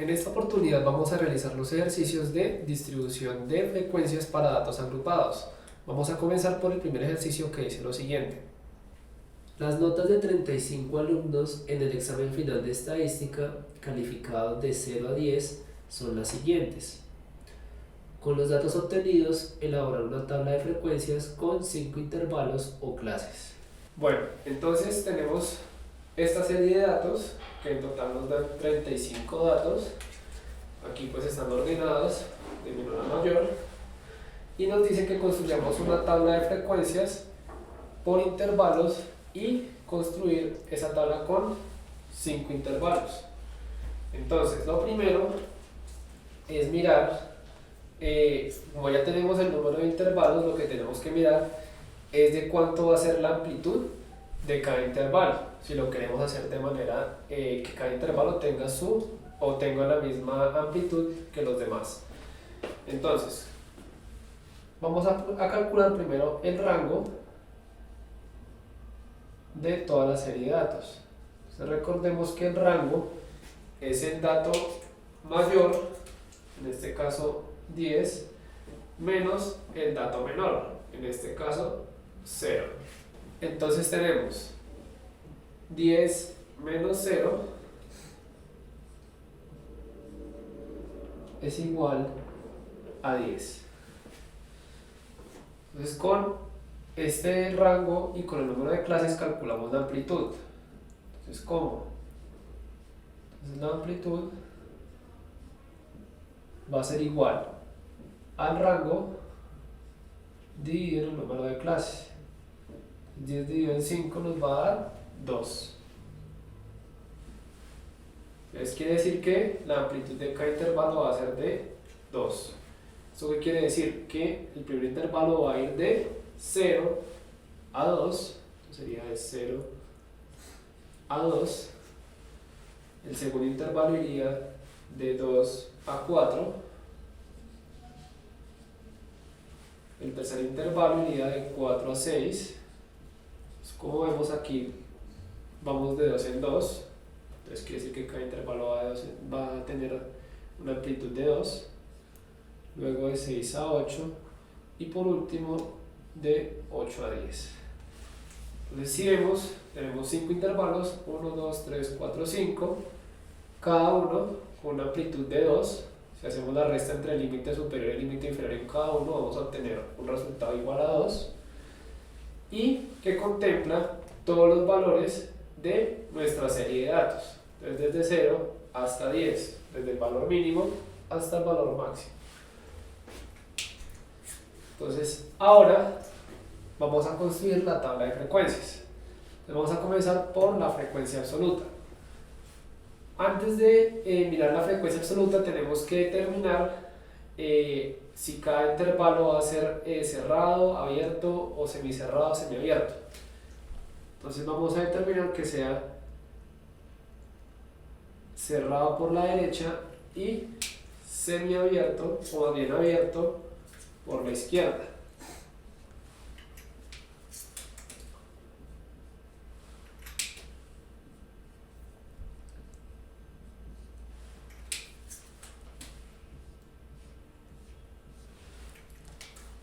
En esta oportunidad vamos a realizar los ejercicios de distribución de frecuencias para datos agrupados. Vamos a comenzar por el primer ejercicio que dice lo siguiente. Las notas de 35 alumnos en el examen final de estadística, calificado de 0 a 10, son las siguientes. Con los datos obtenidos, elaborar una tabla de frecuencias con 5 intervalos o clases. Bueno, entonces tenemos esta serie de datos que en total nos dan 35 datos. Aquí pues están ordenados de menor a mayor y nos dice que construyamos una tabla de frecuencias por intervalos y construir esa tabla con 5 intervalos. Entonces lo primero es mirar, como ya tenemos el número de intervalos, lo que tenemos que mirar es de cuánto va a ser la amplitud de cada intervalo. Si lo queremos hacer de manera que cada intervalo tenga la misma amplitud que los demás. Entonces, vamos a calcular primero el rango de toda la serie de datos. Entonces, recordemos que el rango es el dato mayor, en este caso 10, menos el dato menor, en este caso 0. Entonces tenemos 10 menos 0 es igual a 10. Entonces con este rango y con el número de clases calculamos la amplitud. Entonces ¿cómo? Entonces la amplitud va a ser igual al rango dividido el número de clases. 10 dividido en 5 nos va a dar 2. Entonces quiere decir que la amplitud de cada intervalo va a ser de 2. ¿Esto qué quiere decir? Que el primer intervalo va a ir de 0 a 2, sería de 0 a 2. El segundo intervalo iría de 2 a 4. El tercer intervalo iría de 4 a 6. Pues como vemos aquí, vamos de 2 en 2. Entonces quiere decir que cada intervalo va a tener una amplitud de 2. Luego de 6 a 8. Y por último de 8 a 10. Entonces si vemos, tenemos 5 intervalos, 1, 2, 3, 4, 5, cada uno con una amplitud de 2. Si hacemos la resta entre el límite superior y el límite inferior en cada uno, vamos a obtener un resultado igual a 2 y que contempla todos los valores de nuestra serie de datos. Entonces desde 0 hasta 10, desde el valor mínimo hasta el valor máximo. Entonces ahora vamos a construir la tabla de frecuencias. Entonces vamos a comenzar por la frecuencia absoluta. Antes de mirar la frecuencia absoluta tenemos que determinar si cada intervalo va a ser cerrado, abierto o semicerrado o semiabierto. Entonces vamos a determinar que sea cerrado por la derecha y semiabierto o más bien abierto por la izquierda.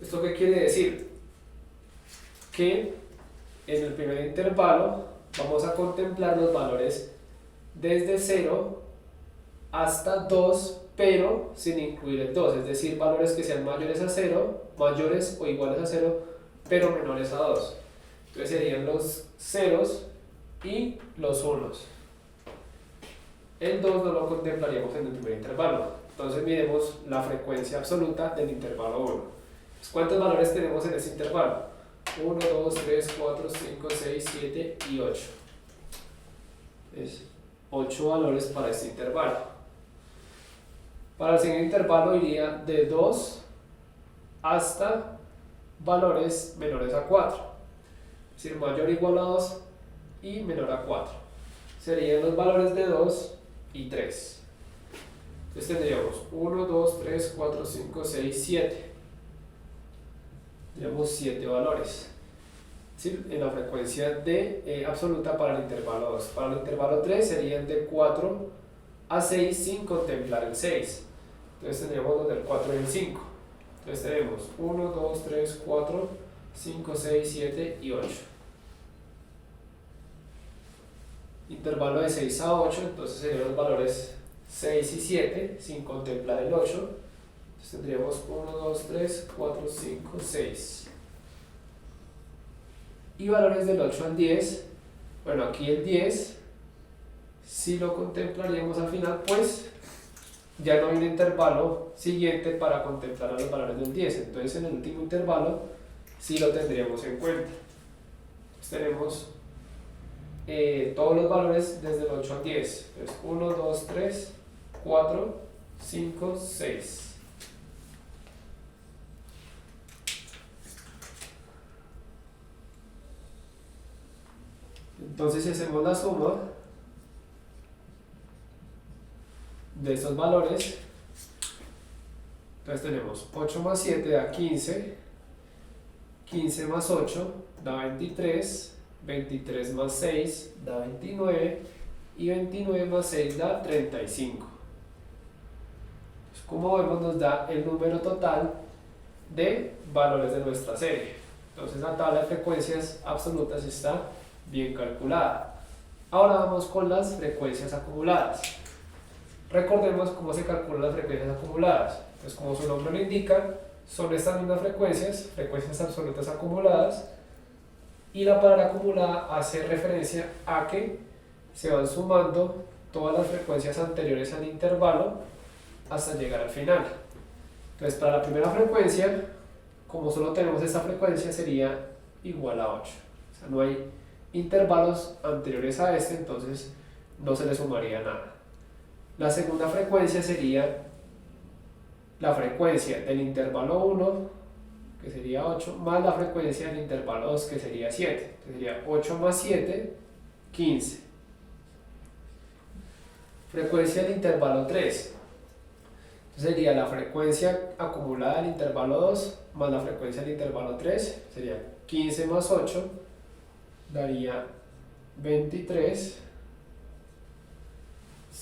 ¿Esto qué quiere decir? Que en el primer intervalo vamos a contemplar los valores desde 0 hasta 2, pero sin incluir el 2, es decir, valores que sean mayores a 0, mayores o iguales a 0, pero menores a 2. Entonces serían los ceros y los unos. El 2 no lo contemplaríamos en el primer intervalo. Entonces miremos la frecuencia absoluta del intervalo 1. ¿Cuántos valores tenemos en este intervalo? 1, 2, 3, 4, 5, 6, 7 y 8. Es 8 valores para este intervalo. Para el siguiente intervalo iría de 2 hasta valores menores a 4. Es decir, mayor o igual a 2 y menor a 4. Serían los valores de 2 y 3. Entonces tendríamos 1, 2, 3, 4, 5, 6, 7. Tenemos 7 valores, ¿sí? En la frecuencia de absoluta para el intervalo 2. Para el intervalo 3 serían de 4 a 6 sin contemplar el 6. Entonces tendríamos los del 4 y el 5. Entonces tenemos 1, 2, 3, 4, 5, 6, 7 y 8. Intervalo de 6 a 8, entonces serían los valores 6 y 7 sin contemplar el 8. Entonces tendríamos 1, 2, 3, 4, 5, 6. Y valores del 8 al 10, bueno, aquí el 10, si lo contemplaríamos al final, pues ya no hay un intervalo siguiente para contemplar a los valores del 10. Entonces en el último intervalo sí lo tendríamos en cuenta. Entonces tenemos todos los valores desde el 8 al 10. Entonces 1, 2, 3, 4, 5, 6. Entonces si hacemos la suma de estos valores, entonces tenemos 8 más 7 da 15, 15 más 8 da 23, 23 más 6 da 29 y 29 más 6 da 35. Entonces, como vemos, nos da el número total de valores de nuestra serie. Entonces la tabla de frecuencias absolutas está bien calculada. Ahora vamos con las frecuencias acumuladas. Recordemos cómo se calculan las frecuencias acumuladas. Pues como su nombre lo indica, son estas mismas frecuencias absolutas acumuladas, y la palabra acumulada hace referencia a que se van sumando todas las frecuencias anteriores al intervalo hasta llegar al final. Entonces para la primera frecuencia, como solo tenemos esta frecuencia, sería igual a 8. O sea, no hay intervalos anteriores a este, entonces no se le sumaría nada. La segunda frecuencia sería la frecuencia del intervalo 1, que sería 8, más la frecuencia del intervalo 2, que sería 7. Entonces sería 8 más 7, 15. Frecuencia del intervalo 3. Entonces sería la frecuencia acumulada del intervalo 2 más la frecuencia del intervalo 3. Sería 15 más 8, daría 23.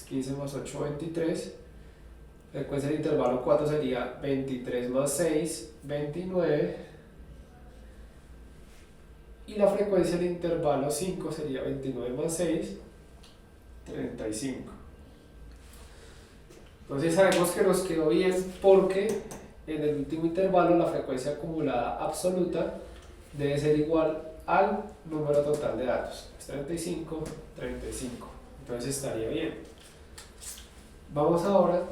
15 más 8, 23. Frecuencia del intervalo 4 sería 23 más 6, 29. Y la frecuencia del intervalo 5 sería 29 más 6, 35. Entonces sabemos que nos quedó bien porque en el último intervalo la frecuencia acumulada absoluta debe ser igual al número total de datos. Es 35, 35. Entonces estaría bien. Vamos ahora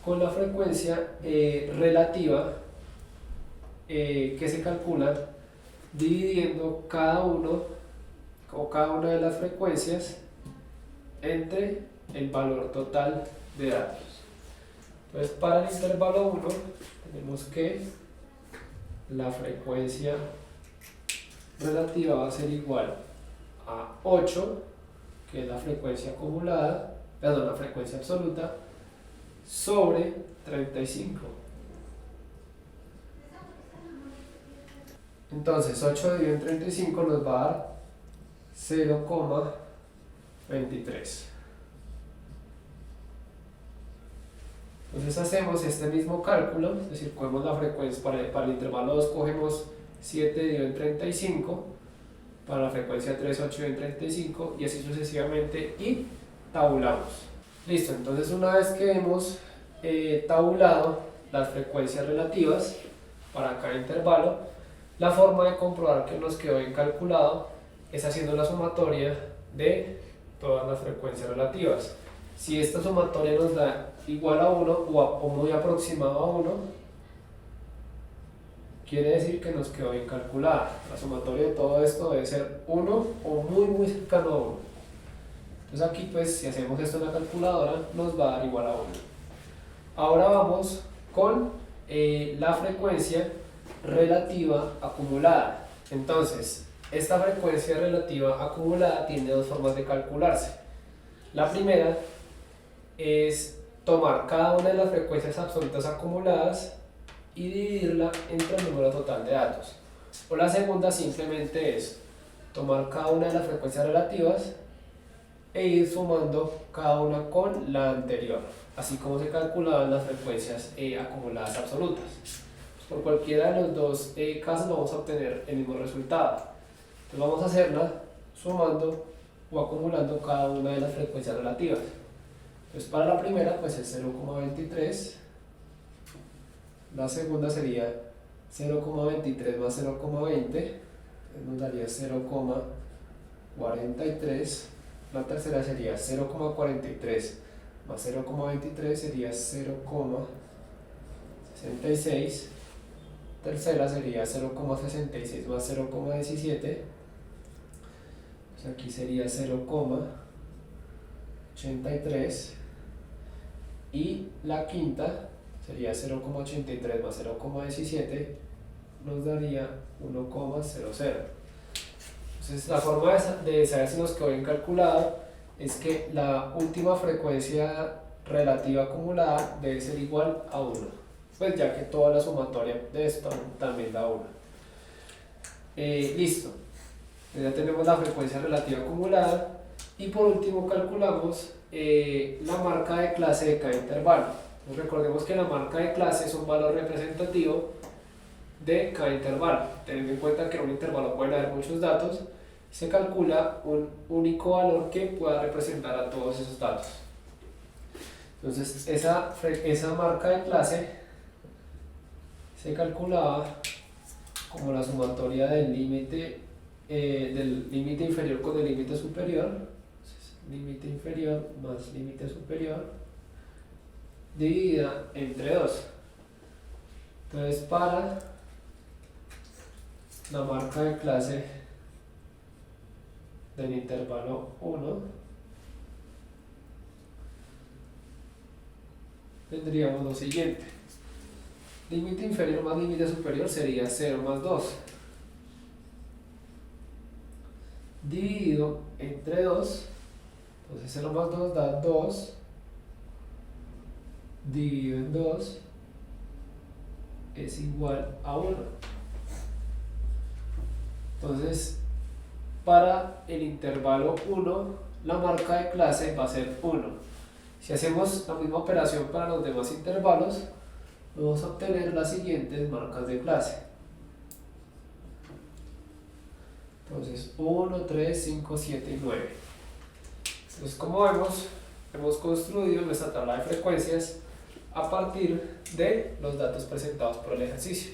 con la frecuencia relativa, que se calcula dividiendo cada una de las frecuencias entre el valor total de datos. Entonces para el intervalo 1 tenemos que la frecuencia relativa va a ser igual a 8, que es la frecuencia acumulada, la frecuencia absoluta, sobre 35. Entonces 8 dividido en 35 nos va a dar 0,23. Entonces hacemos este mismo cálculo, es decir, cogemos la frecuencia para el intervalo 2, cogemos 7 dividido en 35, para la frecuencia 3, 8 dividido en 35, y así sucesivamente, y tabulamos. Listo, entonces una vez que hemos tabulado las frecuencias relativas para cada intervalo, la forma de comprobar que nos quedó bien calculado es haciendo la sumatoria de todas las frecuencias relativas. Si esta sumatoria nos da igual a 1 o muy aproximado a 1, quiere decir que nos quedó bien calculada. La sumatoria de todo esto debe ser 1 o muy cercano a 1. Entonces aquí, pues, si hacemos esto en la calculadora, nos va a dar igual a 1. Ahora vamos con la frecuencia relativa acumulada. Entonces, esta frecuencia relativa acumulada tiene dos formas de calcularse. La primera es tomar cada una de las frecuencias absolutas acumuladas y dividirla entre el número total de datos. O la segunda simplemente es tomar cada una de las frecuencias relativas e ir sumando cada una con la anterior, así como se calculaban las frecuencias acumuladas absolutas. Por cualquiera de los dos casos vamos a obtener el mismo resultado. Entonces vamos a hacerla sumando o acumulando cada una de las frecuencias relativas. Entonces para la primera pues es 0,23, la segunda sería 0,23 más 0,20, nos daría 0,43, la tercera sería 0,43 más 0,23 sería 0,66, tercera sería 0,66 más 0,17, pues aquí sería 0,83, y la quinta sería 0,83 más 0,17, nos daría 1,00. Entonces la forma de saber si nos quedó bien calculado es que la última frecuencia relativa acumulada debe ser igual a 1, pues ya que toda la sumatoria de esto también da 1. Listo, ya tenemos la frecuencia relativa acumulada y por último calculamos la marca de clase de cada intervalo. Entonces, recordemos que la marca de clase es un valor representativo de cada intervalo, teniendo en cuenta que en un intervalo pueden haber muchos datos, se calcula un único valor que pueda representar a todos esos datos. Entonces esa marca de clase se calculaba como la sumatoria del límite inferior con el límite superior. Entonces, límite inferior más límite superior dividida entre 2. Entonces para la marca de clase del intervalo 1 tendríamos lo siguiente: límite inferior más límite superior sería 0 más 2 dividido entre 2, entonces 0 más 2 da 2 dividido en 2 es igual a 1. Entonces para el intervalo 1 la marca de clase va a ser 1. Si hacemos la misma operación para los demás intervalos, vamos a obtener las siguientes marcas de clase. Entonces 1, 3, 5, 7 y 9. Entonces, como vemos, hemos construido nuestra tabla de frecuencias a partir de los datos presentados por el ejercicio.